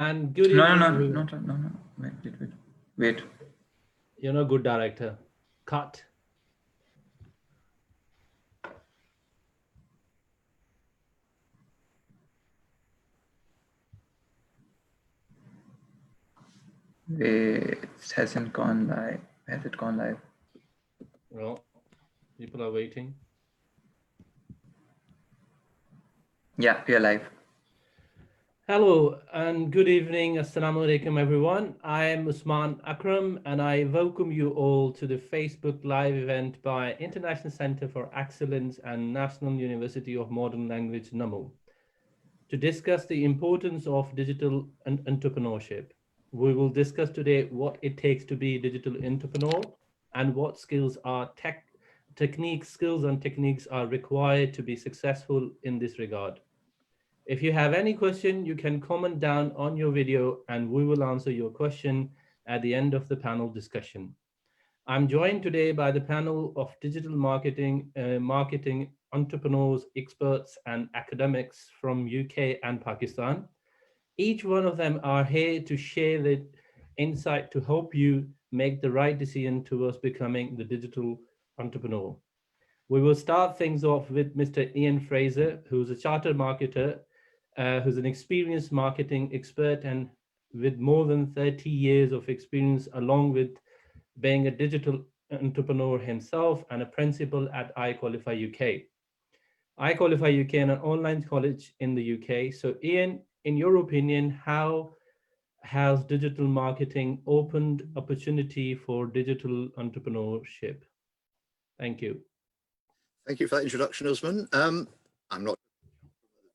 And good No, evening, no, no, everyone. no, no, no. Wait. You're not a good director. Cut. It hasn't gone live. Has it gone live? Well, people are waiting. Yeah, we are live. Hello and good evening. Assalamu alaikum, everyone. I am Usman Akram and I welcome you all to the Facebook Live event by International Center for Excellence and National University of Modern Language, NUML, to discuss the importance of digital entrepreneurship. We will discuss today what it takes to be a digital entrepreneur and what skills are skills and techniques are required to be successful in this regard. If you have any question, you can comment down on your video and we will answer your question at the end of the panel discussion. I'm joined today by the panel of digital marketing entrepreneurs, experts, and academics from UK and Pakistan. Each one of them are here to share the insight to help you make the right decision towards becoming the digital entrepreneur. We will start things off with Mr. Ian Fraser, who's a chartered marketer, who's an experienced marketing expert and with more than 30 years of experience, along with being a digital entrepreneur himself and a principal at iQualify UK. iQualify UK is an online college in the UK. So, Ian, in your opinion, how has digital marketing opened opportunity for digital entrepreneurship? Thank you. Thank you for that introduction, Usman. I'm not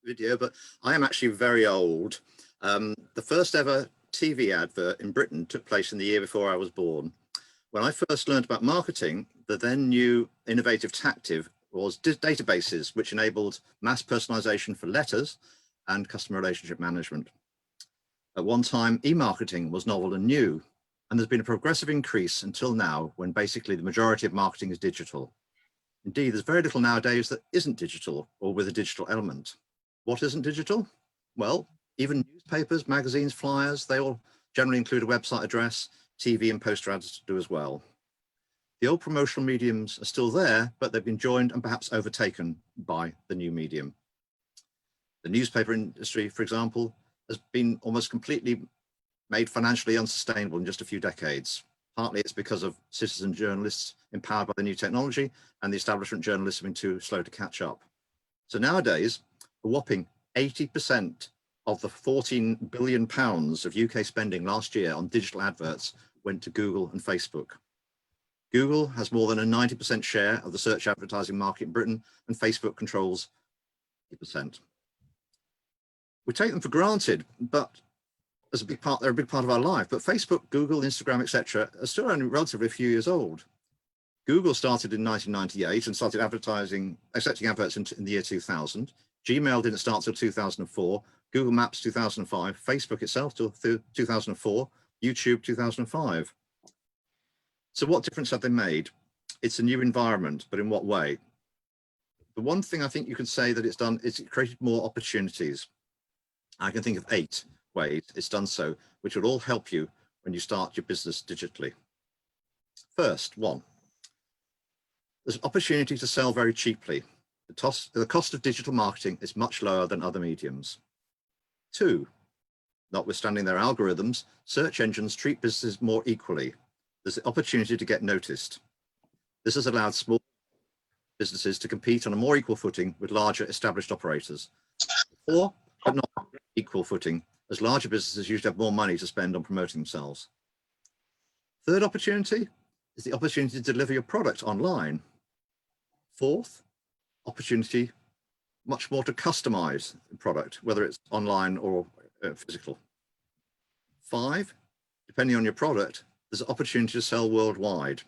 video, but I am actually very old. The first ever TV advert in Britain took place in the year before I was born. When I first learned about marketing, the then new innovative tactic was databases, which enabled mass personalization for letters and customer relationship management. At one time, e-marketing was novel and new, and there's been a progressive increase until now, when basically the majority of marketing is digital. Indeed, there's very little nowadays that isn't digital or with a digital element. What isn't digital? Well, even newspapers, magazines, flyers, they all generally include a website address. TV and poster ads do as well. The old promotional mediums are still there, but they've been joined and perhaps overtaken by the new medium. The newspaper industry, for example, has been almost completely made financially unsustainable in just a few decades. Partly it's because of citizen journalists empowered by the new technology, and the establishment journalists have been too slow to catch up. So nowadays, a whopping 80% of the £14 billion of UK spending last year on digital adverts went to Google and Facebook. Google has more than a 90% share of the search advertising market in Britain, and Facebook controls 80%. We take them for granted, but as a big part, they're a big part of our life. But Facebook, Google, Instagram, etc., are still only relatively a few years old. Google started in 1998 and started accepting adverts in the year 2000. Gmail didn't start till 2004. Google Maps 2005. Facebook itself till 2004. YouTube 2005. So what difference have they made? It's a new environment, but in what way? The one thing I think you could say that it's done is it created more opportunities. I can think of 8 ways it's done so, which will all help you when you start your business digitally. First, 1, there's an opportunity to sell very cheaply. The cost of digital marketing is much lower than other mediums. 2, notwithstanding their algorithms, search engines treat businesses more equally. There's the opportunity to get noticed. This has allowed small businesses to compete on a more equal footing with larger established operators. 4, but not equal footing, as larger businesses usually have more money to spend on promoting themselves. Third opportunity is the opportunity to deliver your product online. 4th, opportunity much more to customize the product, whether it's online or physical. 5, depending on your product, there's an opportunity to sell worldwide.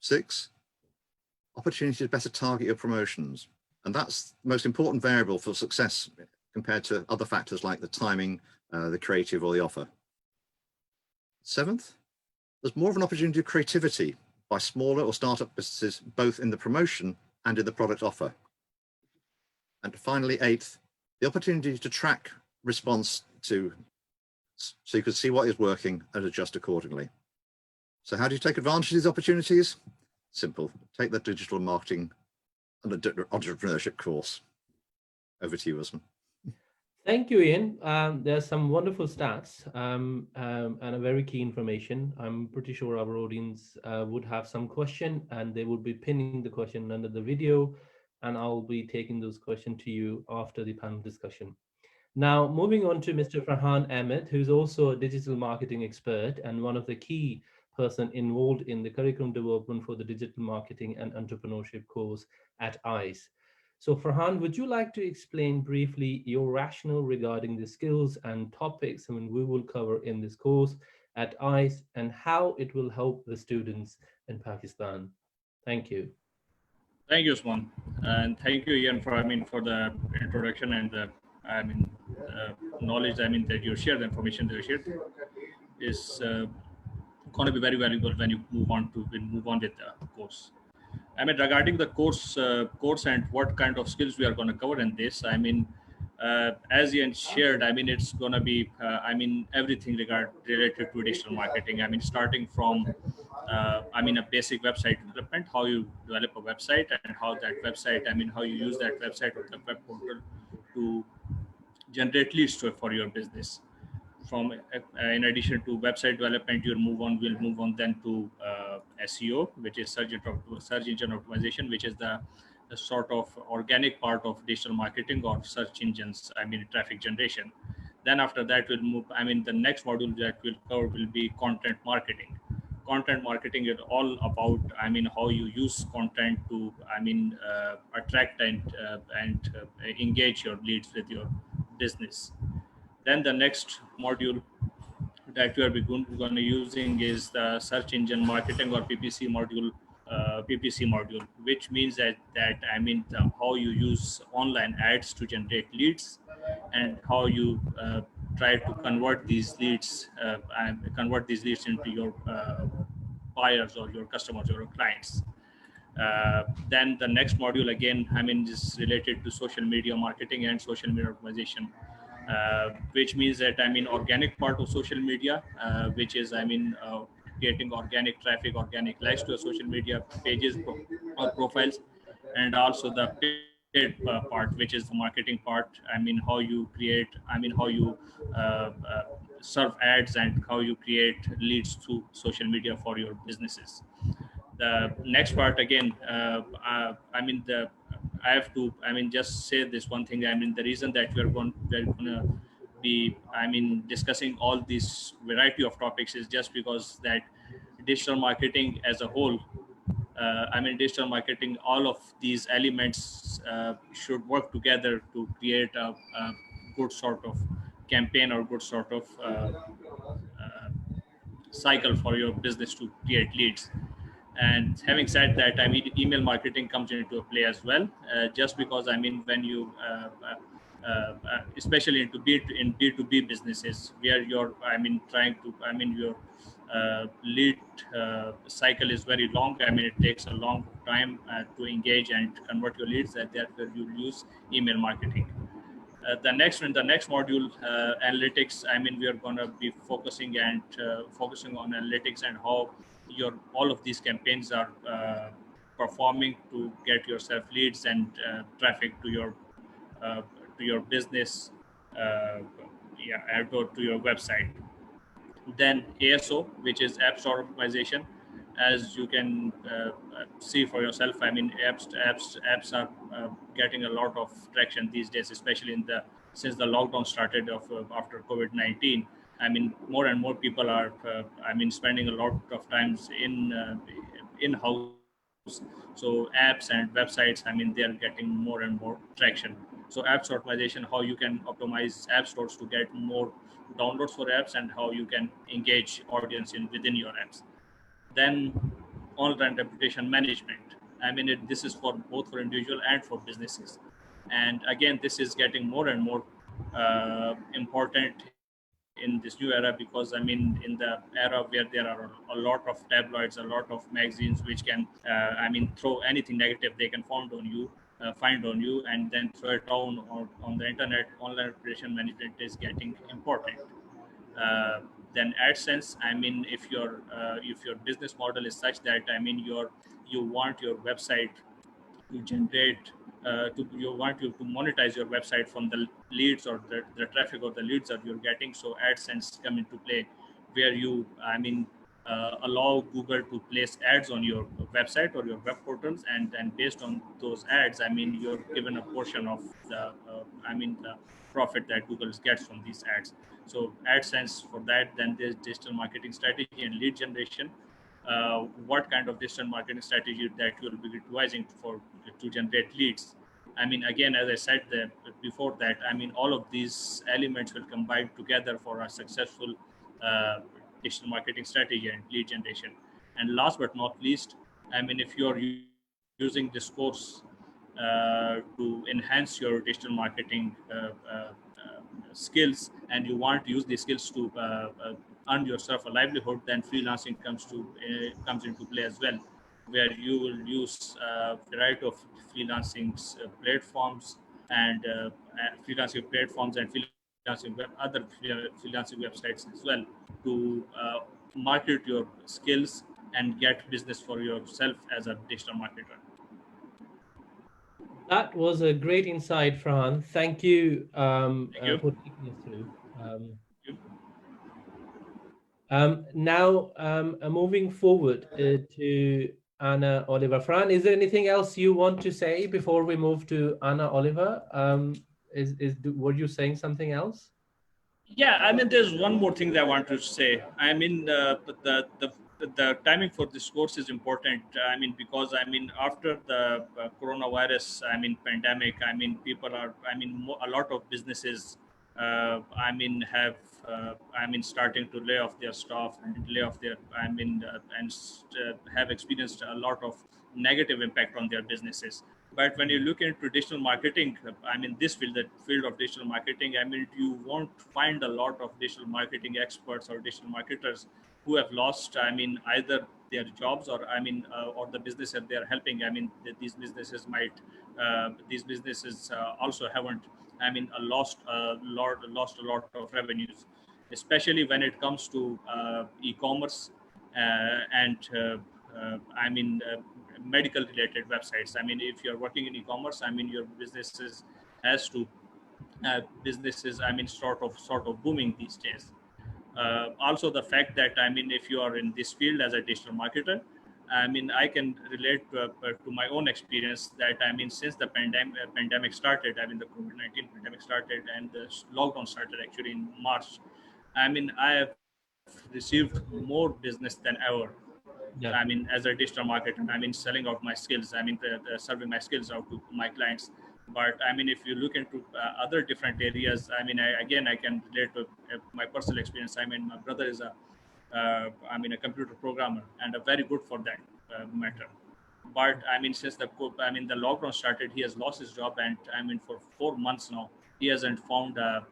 6, opportunity to better target your promotions. And that's the most important variable for success compared to other factors like the timing, the creative, or the offer. 7th, there's more of an opportunity of creativity by smaller or startup businesses, both in the promotion and in the product offer. And finally, 8th, the opportunity to track response to so you can see what is working and adjust accordingly. So how do you take advantage of these opportunities? Simple. Take the digital marketing and the entrepreneurship course. Over to you, Usman. Thank you, Ian. There's some wonderful stats and a very key information. I'm pretty sure our audience would have some question, and they would be pinning the question under the video, and I'll be taking those questions to you after the panel discussion. Now, moving on to Mr. Farhan Ahmed, who's also a digital marketing expert and one of the key person involved in the curriculum development for the digital marketing and entrepreneurship course at ICE. So Farhan, would you like to explain briefly your rationale regarding the skills and topics we will cover in this course at ICE and how it will help the students in Pakistan? Thank you. Thank you, Usman, and thank you, Ian, for the introduction and the knowledge that you shared, the information that you shared is going to be very valuable when you move on with the course. Regarding the course and what kind of skills we are going to cover in this, as Ian shared, it's going to be, everything related to digital marketing. Starting from, a basic website development, how you develop a website and how that website, how you use that website or the web portal to generate leads for your business. From in addition to website development, we'll move on then to SEO, which is search engine optimization, which is the sort of organic part of digital marketing or search engines, traffic generation. Then after that, we'll move, the next module that we'll cover will be content marketing. Content marketing is all about, how you use content to, attract and engage your leads with your business. Then the next module that we are going to be using is the search engine marketing or PPC module, which means that how you use online ads to generate leads and how you try to convert these leads into your buyers or your customers or your clients. Then the next module again, is related to social media marketing and social media optimization. Which means that organic part of social media, which is creating organic traffic, organic likes to social media pages or profiles, and also the paid part, which is the marketing part. How you create, how you serve ads and how you create leads through social media for your businesses. The next part again, I have to, just say this one thing. The reason that we're going to be, discussing all these variety of topics is just because that digital marketing as a whole, digital marketing, all of these elements should work together to create a good sort of campaign or good sort of cycle for your business to create leads. And having said that, email marketing comes into play as well, just because when you, especially in B2B businesses, where you're, trying to, your lead cycle is very long. It takes a long time to engage and convert your leads. That's where you use email marketing. The next module, analytics. We are going to be focusing on analytics and how all of these campaigns are performing to get yourself leads and traffic to your business, and to your website. Then ASO, which is App Store Optimization. As you can see for yourself, apps are getting a lot of traction these days, especially since the lockdown started after COVID-19. More and more people are, spending a lot of times in house. So apps and websites, they are getting more and more traction. So apps optimization, how you can optimize app stores to get more downloads for apps and how you can engage audience within your apps. Then online reputation management. This is for both for individual and for businesses. And again, this is getting more and more important in this new era, because in the era where there are a lot of tabloids, a lot of magazines which can throw anything negative they can find on you and then throw it down on the internet. Online reputation management is getting important. then AdSense. I mean, if your business model is such that you want your website to generate you want you to monetize your website from the leads or the traffic or the leads that you're getting. So AdSense come into play, where you allow Google to place ads on your website or your web portals, and based on those ads, you're given a portion of the profit that Google gets from these ads. So AdSense for that. Then there's digital marketing strategy and lead generation. What kind of digital marketing strategy that you will be utilizing to generate leads. Again, as I said before that, all of these elements will combine together for a successful uh, digital marketing strategy and lead generation. And last but not least, if you are using this course to enhance your digital marketing skills, and you want to use these skills to earn yourself a livelihood, then freelancing comes into play as well, where you will use a variety of freelancing platforms and freelancing platforms and freelancing websites as well, to market your skills and get business for yourself as a digital marketer. That was a great insight, Farhan. Thank you Thank you. for taking us through. Thank you. Now, moving forward to Anna Oliver. Farhan, is there anything else you want to say before we move to Anna Oliver? Were you saying something else? Yeah, there's one more thing that I want to say. The timing for this course is important. Because after the coronavirus, pandemic. People are. A lot of businesses. Have. Starting to lay off their staff and lay off their. Have experienced a lot of negative impact on their businesses. But when you look into digital marketing, this field, the field of digital marketing, you won't find a lot of digital marketing experts or digital marketers who have lost, either their jobs or the business that they are helping. These businesses also haven't, lost a lot of revenues, especially when it comes to e-commerce and medical related websites. If you're working in e-commerce, your businesses has to businesses sort of booming these days. Also the fact that if you are in this field as a digital marketer, I can relate to my own experience that since the pandemic started, the COVID-19 pandemic started and the lockdown started actually in March. I have received more business than ever. Yeah. As a digital marketer, selling out my skills. Serving my skills out to my clients. But if you look into other different areas, I can relate to my personal experience. My brother is a computer programmer and a very good for that matter. But since the lockdown started, he has lost his job, and for 4 months now, he hasn't found a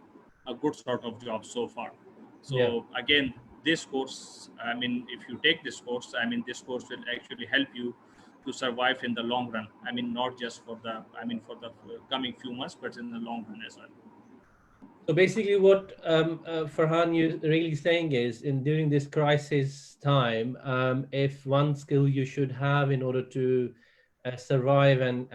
good sort of job so far. So Yeah. again, this course, if you take this course, this course will actually help you to survive in the long run. Not just for the coming few months, but in the long run as well. So basically, what Farhan, you're really saying is, during this crisis time, if one skill you should have in order to survive and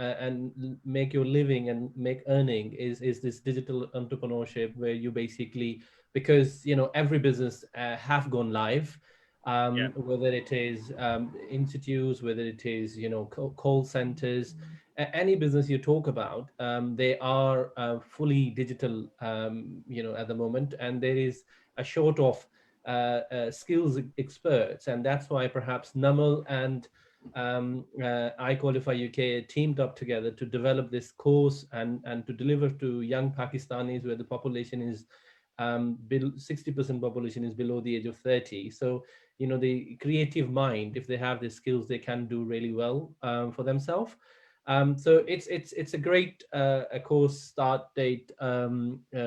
make your living and make earning is this digital entrepreneurship, where you basically, because every business have gone live, Yeah. whether it is institutes, whether it is call centers, any business you talk about, they are fully digital, at the moment, and there is a short of skills experts, and that's why perhaps NUML and iQualify UK teamed up together to develop this course and to deliver to young Pakistanis, where the population is 60% population is below the age of 30. So the creative mind, if they have the skills, they can do really well for themselves. So it's a great a course start date,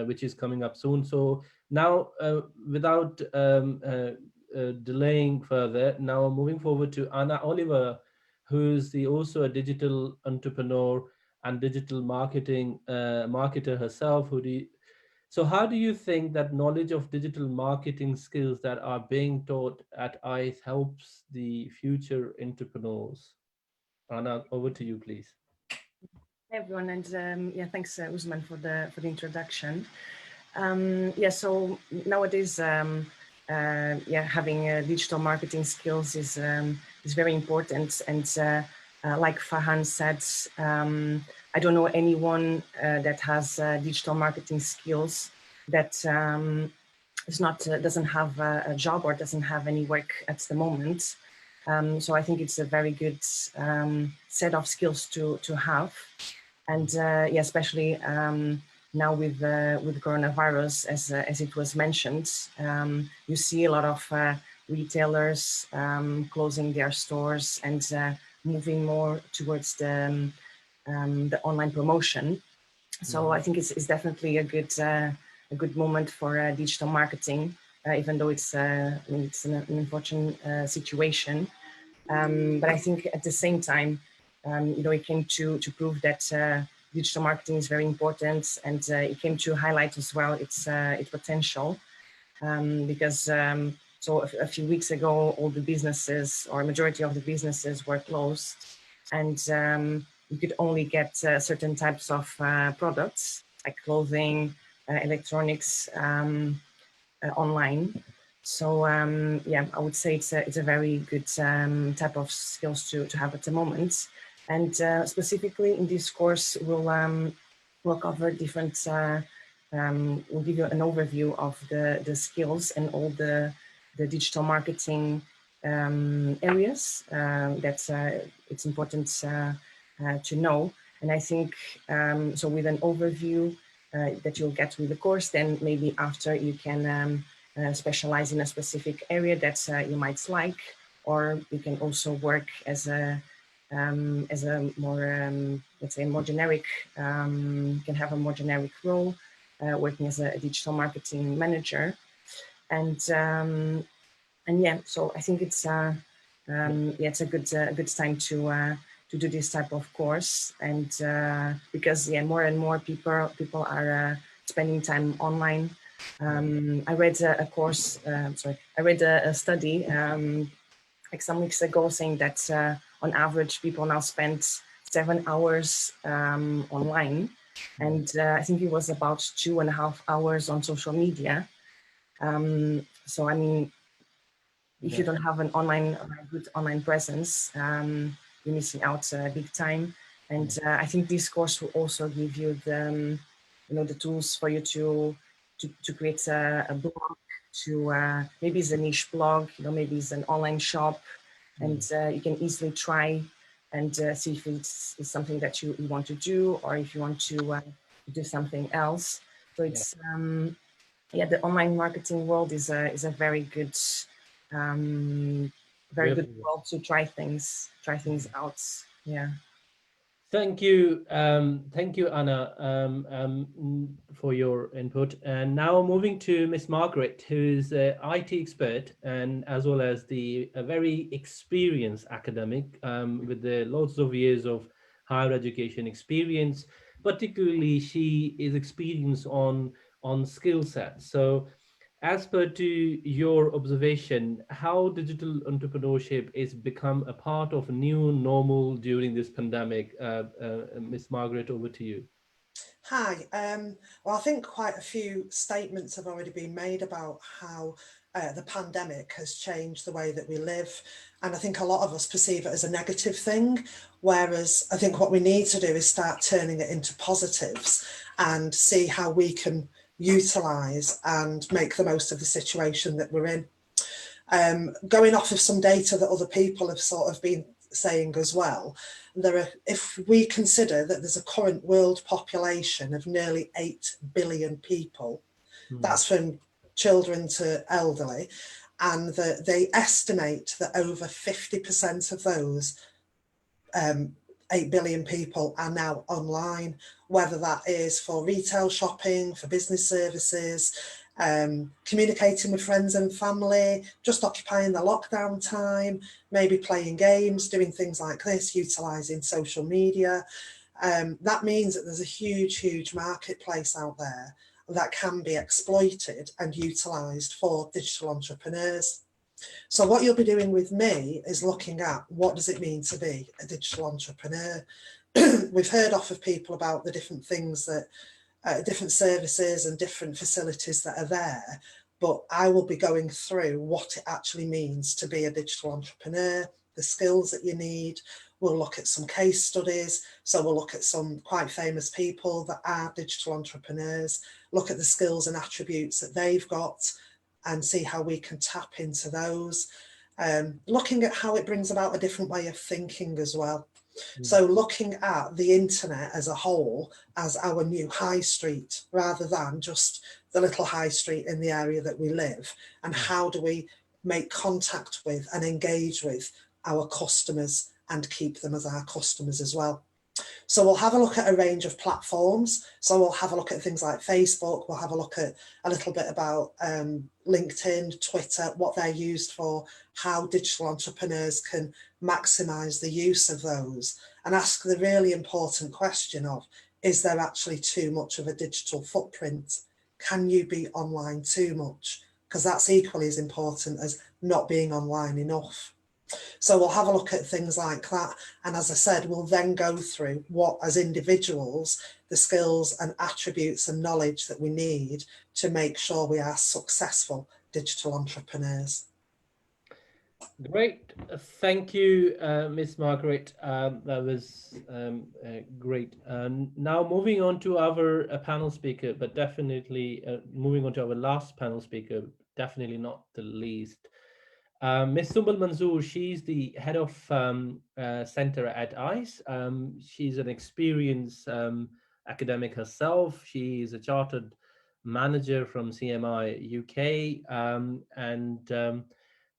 which is coming up soon. So now, without delaying further, now moving forward to Anna Oliver, who's also a digital entrepreneur and digital marketing marketer herself, So how do you think that knowledge of digital marketing skills that are being taught at ICE helps the future entrepreneurs? Anna, over to you, please. Hey everyone, and yeah, thanks Usman for the introduction. Yeah, so nowadays, yeah, having digital marketing skills is very important. And like Farhan said, I don't know anyone that has digital marketing skills that is not doesn't have a job or doesn't have any work at the moment. So I think it's a very good set of skills to have. And yeah, especially now with coronavirus, as it was mentioned, you see a lot of retailers closing their stores and moving more towards the online promotion. So I think it's definitely a good moment for digital marketing, even though it's I mean, it's an unfortunate situation. But I think at the same time, you know, it came to prove that digital marketing is very important, and it came to highlight as well its potential, because so a few weeks ago, all the businesses or majority of the businesses were closed, and you could only get certain types of products like clothing, electronics online. So yeah, I would say it's a very good type of skills to have at the moment. And specifically in this course, we'll cover different. We'll give you an overview of the skills and all the digital marketing areas that it's important to know. And I think so with an overview that you'll get with the course, then maybe after you can specialize in a specific area that you might like, or you can also work as a more let's say more generic, can have a more generic role, working as a digital marketing manager, and yeah, so I think it's yeah, it's a good time to do this type of course, and because yeah, more and more people are spending time online. I read a course, sorry, I read a study like some weeks ago saying that on average people now spend 7 hours online, and I think it was about 2.5 hours on social media. So I mean, if you don't have an good online presence, you're missing out big time. And I think this course will also give you the, you know, the tools for you to create a blog, to maybe it's a niche blog, you know, maybe it's an online shop, and you can easily try and see if it's something that you want to do, or if you want to do something else. So it's yeah, the online marketing world is a very good world to try things out. Yeah. Thank you, Anna, for your input. And now moving to Miss Margaret, who is an IT expert and as well as a very experienced academic with lots of years of higher education experience. Particularly, she is experienced on skill sets. So, as per to your observation, how digital entrepreneurship is become a part of a new normal during this pandemic? Ms. Margaret, over to you. Hi. Well, I think quite a few statements have already been made about how the pandemic has changed the way that we live. And I think a lot of us perceive it as a negative thing, whereas I think what we need to do is start turning it into positives and see how we can utilise and make the most of the situation that we're in. Going off of some data that other people have sort of been saying as well, if we consider that there's a current world population of nearly 8 billion people, that's from children to elderly, and that they estimate that over 50% of those 8 billion people are now online, whether that is for retail shopping, for business services, communicating with friends and family, just occupying the lockdown time, maybe playing games, doing things like this, utilising social media. That means that there's a huge marketplace out there. that can be exploited and utilised for digital entrepreneurs. So what you'll be doing with me is looking at what does it mean to be a digital entrepreneur. We've heard off of people about the different things that, different services and different facilities that are there, but I will be going through what it actually means to be a digital entrepreneur, the skills that you need. We'll look at some case studies. So we'll look at some quite famous people that are digital entrepreneurs, look at the skills and attributes that they've got and see how we can tap into those. Looking at how it brings about a different way of thinking as well. So looking at the internet as a whole as our new high street, rather than just the little high street in the area that we live, and how do we make contact with and engage with our customers and keep them as our customers as well. So we'll have a look at a range of platforms. So we'll have a look at things like Facebook. We'll have a look at a little bit about LinkedIn, Twitter, what they're used for, how digital entrepreneurs can maximize the use of those, and ask the really important question of, is there actually too much of a digital footprint? Can you be online too much? Because that's equally as important as not being online enough. So we'll have a look at things like that. And as I said, we'll then go through what, as individuals, the skills and attributes and knowledge that we need to make sure we are successful digital entrepreneurs. Great. Thank you, Miss Margaret. That was great. Now moving on to our panel speaker, but definitely moving on to our last panel speaker, definitely not the least. Ms. Sumbal Manzoor, she's the head of center at ICE. She's an experienced academic herself. She's a chartered manager from CMI UK,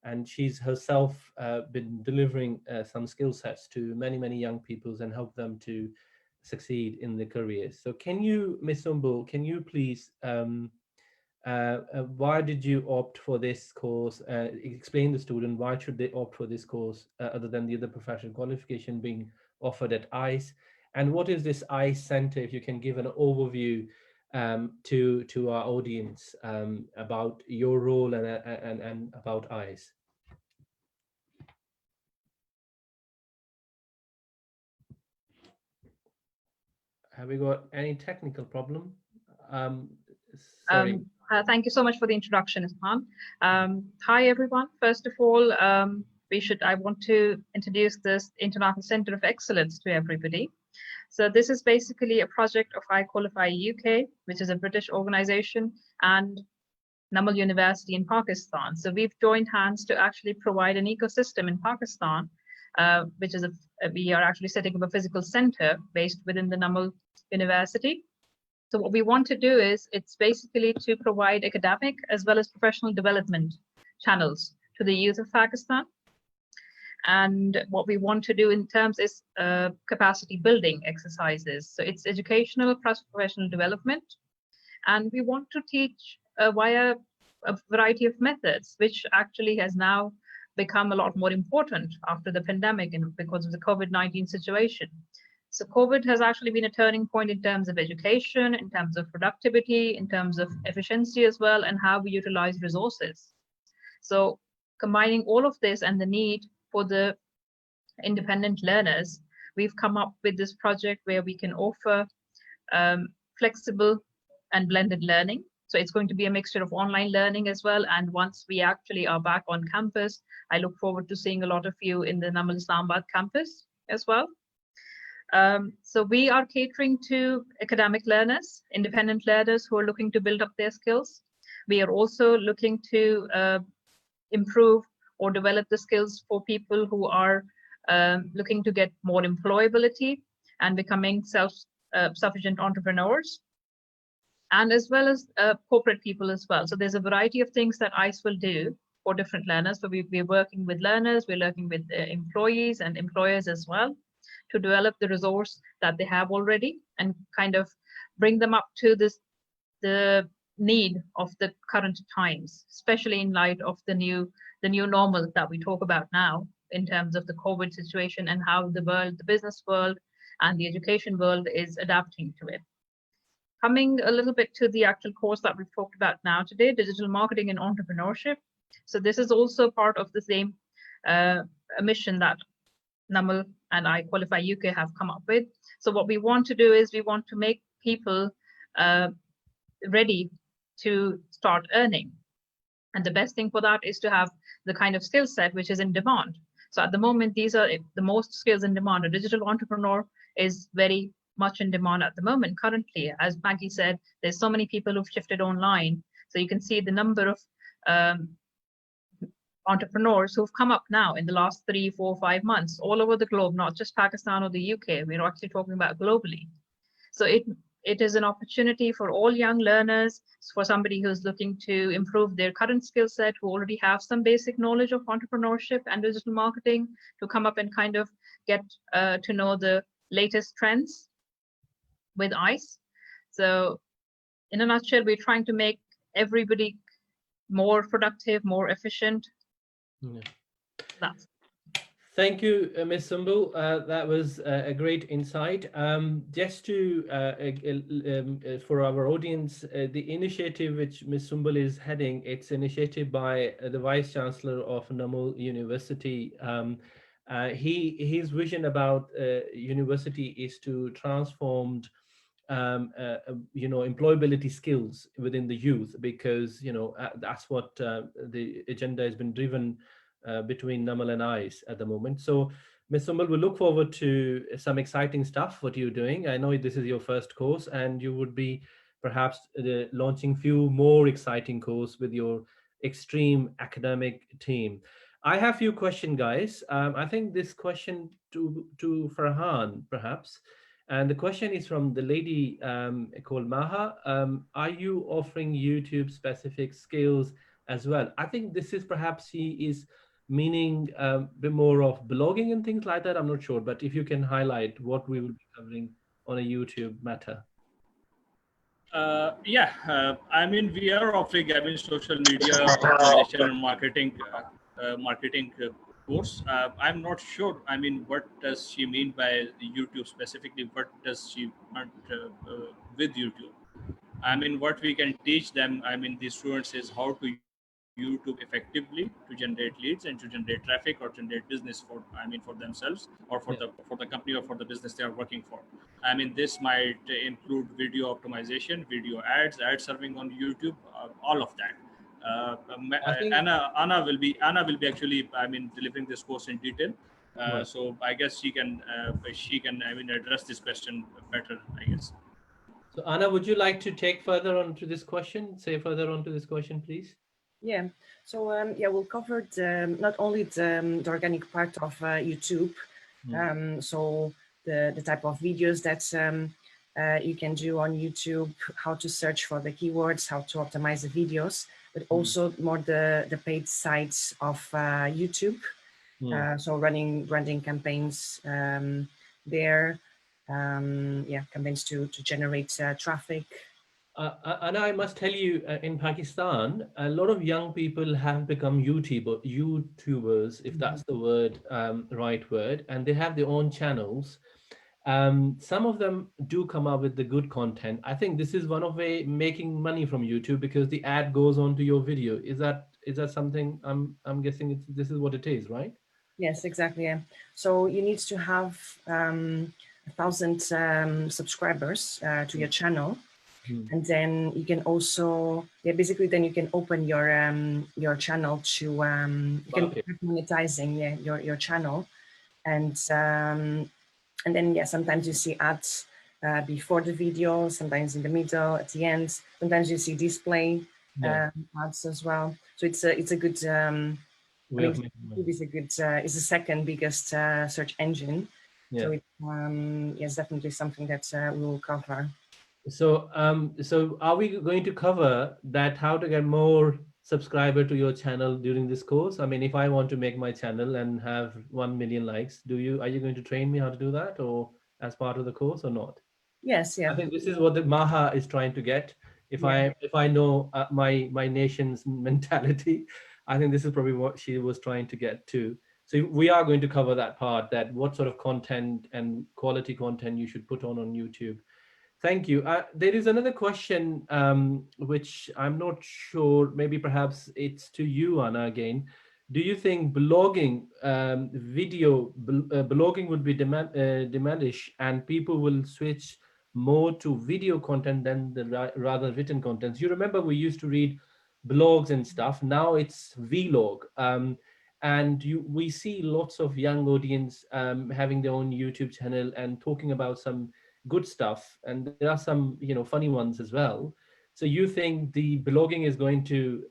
and she's herself been delivering some skill sets to many young people and help them to succeed in their careers. So can you, Ms. Sumbal, can you please why did you opt for this course? Explain the student why should they opt for this course other than the other professional qualification being offered at ICE, and what is this ICE Center? If you can give an overview to our audience about your role and about ICE. Have we got any technical problem? Sorry. Thank you so much for the introduction, Usman. Hi, everyone. First of all, I want to introduce this International Center of Excellence to everybody. So this is basically a project of iQualify UK, which is a British organization, and NUML University in Pakistan. So we've joined hands to actually provide an ecosystem in Pakistan, which is we are actually setting up a physical center based within the NUML University. So what we want to do is, it's basically to provide academic as well as professional development channels to the youth of Pakistan. And what we want to do in terms is capacity building exercises. So it's educational plus professional development. And we want to teach via a variety of methods, which actually has now become a lot more important after the pandemic and because of the COVID-19 situation. So COVID has actually been a turning point in terms of education, in terms of productivity, in terms of efficiency as well, and how we utilize resources. So combining all of this and the need for the independent learners, we've come up with this project where we can offer flexible and blended learning. So it's going to be a mixture of online learning as well. And once we actually are back on campus, I look forward to seeing a lot of you in the NUML Islamabad campus as well. So we are catering to academic learners, independent learners who are looking to build up their skills. We are also looking to improve or develop the skills for people who are looking to get more employability and becoming self-sufficient entrepreneurs, and as well as corporate people as well. So there's a variety of things that ICE will do for different learners. So we're working with learners, we're working with employees and employers as well, to develop the resource that they have already and kind of bring them up to the need of the current times, especially in light of the new normal that we talk about now in terms of the COVID situation and how the business world and the education world is adapting to it. Coming a little bit to the actual course that we've talked about now today, Digital Marketing and Entrepreneurship. So this is also part of the same mission that NUML and iQualify UK have come up with. So what we want to do is we want to make people ready to start earning. And the best thing for that is to have the kind of skill set which is in demand. So at the moment, these are the most skills in demand. A digital entrepreneur is very much in demand at the moment. Currently, as Maggie said, there's so many people who've shifted online. So you can see the number of entrepreneurs who've come up now in the last 3, 4, 5 months all over the globe, not just Pakistan or the UK. We're actually talking about globally. So it is an opportunity for all young learners, for somebody who's looking to improve their current skill set, who already have some basic knowledge of entrepreneurship and digital marketing, to come up and kind of get to know the latest trends with ICE. So in a nutshell, we're trying to make everybody more productive, more efficient. Yeah. That's Thank you, Ms. Sumbal. That was a great insight. Just to, for our audience, the initiative which Ms. Sumbal is heading, it's initiated by the Vice Chancellor of NUML University. His vision about university is to transform employability skills within the youth, because that's what the agenda has been driven between NUML and ICE at the moment. So Ms. Sumbal, we look forward to some exciting stuff what you're doing. I know this is your first course, and you would be perhaps launching few more exciting courses with your extreme academic team. I have a few questions, guys. I think this question to Farhan, perhaps. And the question is from the lady called Maha. Are you offering YouTube specific skills as well? I think this is perhaps she is meaning a bit more of blogging and things like that. I'm not sure, but if you can highlight what we will be covering on a YouTube matter. I mean, we are offering social media optimization and marketing course. I'm not sure. I mean, what does she mean by YouTube specifically? What does she want with YouTube? I mean, what we can teach them, I mean, the students, is how to YouTube effectively to generate leads and to generate traffic or generate business for themselves or for the company or for the business they are working for. I mean, this might include video optimization, video ads, ad serving on YouTube, all of that. Anna will be actually, I mean, delivering this course in detail. So I guess she can address this question better, I guess. So Anna, would you like to take further onto this question? Say further onto this question, please. Yeah, so we'll cover not only the organic part of YouTube, so the type of videos that you can do on YouTube, how to search for the keywords, how to optimize the videos, but also more the paid sides of YouTube. So running branding campaigns there, campaigns to generate traffic. And I must tell you, in Pakistan, a lot of young people have become YouTubers, if that's the right word, and they have their own channels. Some of them do come up with the good content. I think this is one of making money from YouTube, because the ad goes on to your video. Is that something? I'm guessing this is what it is, right? Yes, exactly. Yeah. So you need to have 1,000 subscribers to your channel. And then you can also, basically then you can open your channel to, you can monetizing your channel. And then, sometimes you see ads before the video, sometimes in the middle, at the end, sometimes you see display ads as well. So it's a good, it's the second biggest search engine. So it's definitely something that we will cover. So, so are we going to cover that, how to get more subscriber to your channel during this course? I mean, if I want to make my channel and have 1 million likes, are you going to train me how to do that, or as part of the course, or not? Yes, yeah. I think this is what the Maha is trying to get. If I know my nation's mentality, I think this is probably what she was trying to get to. So we are going to cover that part, that what sort of content and quality content you should put on YouTube. Thank you. There is another question, which I'm not sure, maybe perhaps it's to you, Anna, again. Do you think blogging, blogging would be diminished and people will switch more to video content than the rather written contents? You remember we used to read blogs and stuff. Now it's vlog. And we see lots of young audience having their own YouTube channel and talking about some good stuff, and there are some funny ones as well. So you think the blogging is going to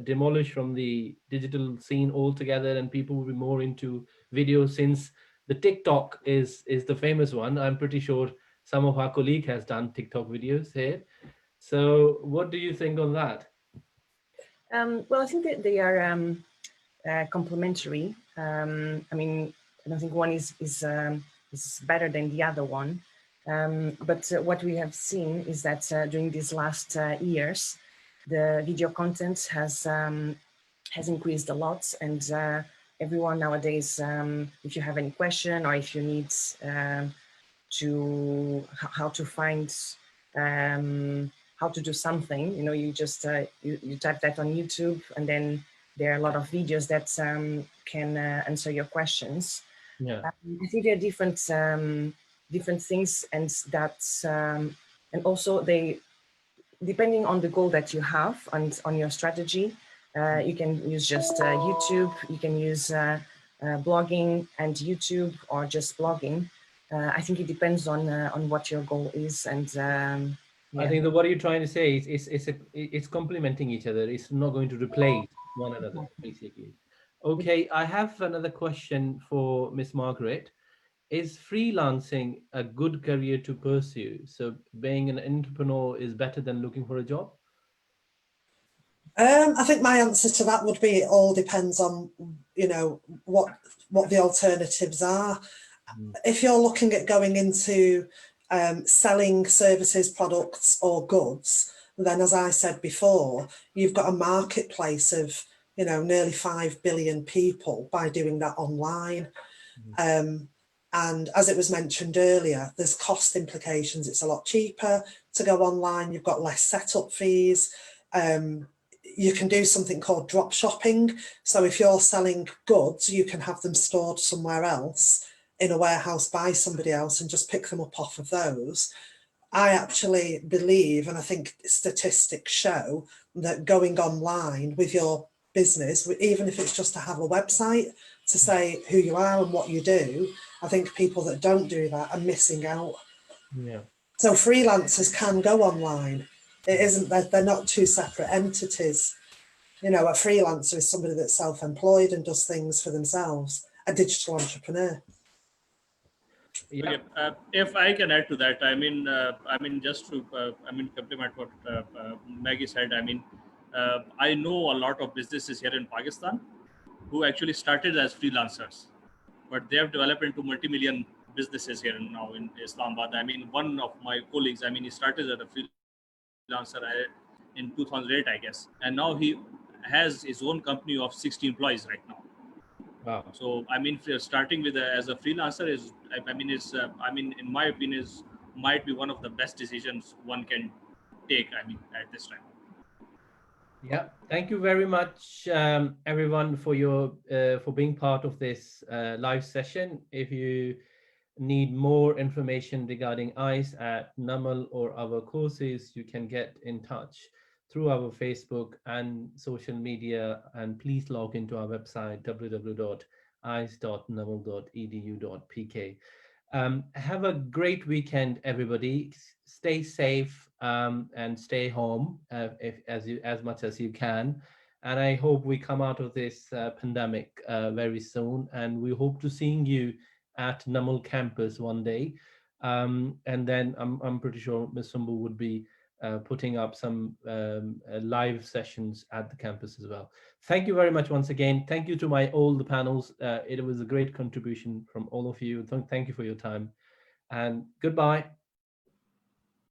demolish from the digital scene altogether, and people will be more into video, since the TikTok is the famous one? I'm pretty sure some of our colleague has done TikTok videos here. So what do you think on that? Well, I think that they are complementary. I mean, I don't think one is better than the other one. But what we have seen is that during these last years, the video content has increased a lot, and everyone nowadays, if you have any question or if you need how to find how to do something, you just you type that on YouTube, and then there are a lot of videos that can answer your questions. Yeah, I think there are different things, and that's and also they, depending on the goal that you have and on your strategy, you can use just YouTube, you can use blogging and YouTube, or just blogging. I think it depends on what your goal is, and I think that what you're trying to say is it's complementing each other. It's not going to replace one another, basically. Okay, I have another question for Miss Margaret. Is freelancing a good career to pursue? So being an entrepreneur is better than looking for a job? I think my answer to that would be it all depends on, what the alternatives are. If you're looking at going into selling services, products or goods, then as I said before, you've got a marketplace of, nearly 5 billion people by doing that online. And as it was mentioned earlier, there's cost implications. It's a lot cheaper to go online. You've got less setup fees. You can do something called drop shopping. So if you're selling goods, you can have them stored somewhere else in a warehouse by somebody else and just pick them up off of those. I actually believe, and I think statistics show, that going online with your business, even if it's just to have a website to say who you are and what you do, I think people that don't do that are missing out. Yeah. So freelancers can go online. It isn't that they're not two separate entities. A freelancer is somebody that's self-employed and does things for themselves. A digital entrepreneur. Yeah. Okay. If I can add to that, I mean, just to, complement what Maggie said. I know a lot of businesses here in Pakistan who actually started as freelancers, but they have developed into multi-million businesses here now in Islamabad. I mean, one of my colleagues, he started as a freelancer in 2008, I guess, and now he has his own company of 60 employees right now. Wow. So if you're starting with as a freelancer in my opinion, might be one of the best decisions one can take. At this time. Yeah, thank you very much, everyone, for being part of this live session. If you need more information regarding ICE at NUML or our courses, you can get in touch through our Facebook and social media, and please log into our website www.ice.numl.edu.pk. Have a great weekend, everybody. Stay safe and stay home as much as you can. And I hope we come out of this pandemic very soon. And we hope to seeing you at NUML campus one day. And then I'm pretty sure Ms. Sumbal would be putting up some live sessions at the campus as well. Thank you very much once again. Thank you to all the panels. It was a great contribution from all of you. Thank you for your time, and goodbye.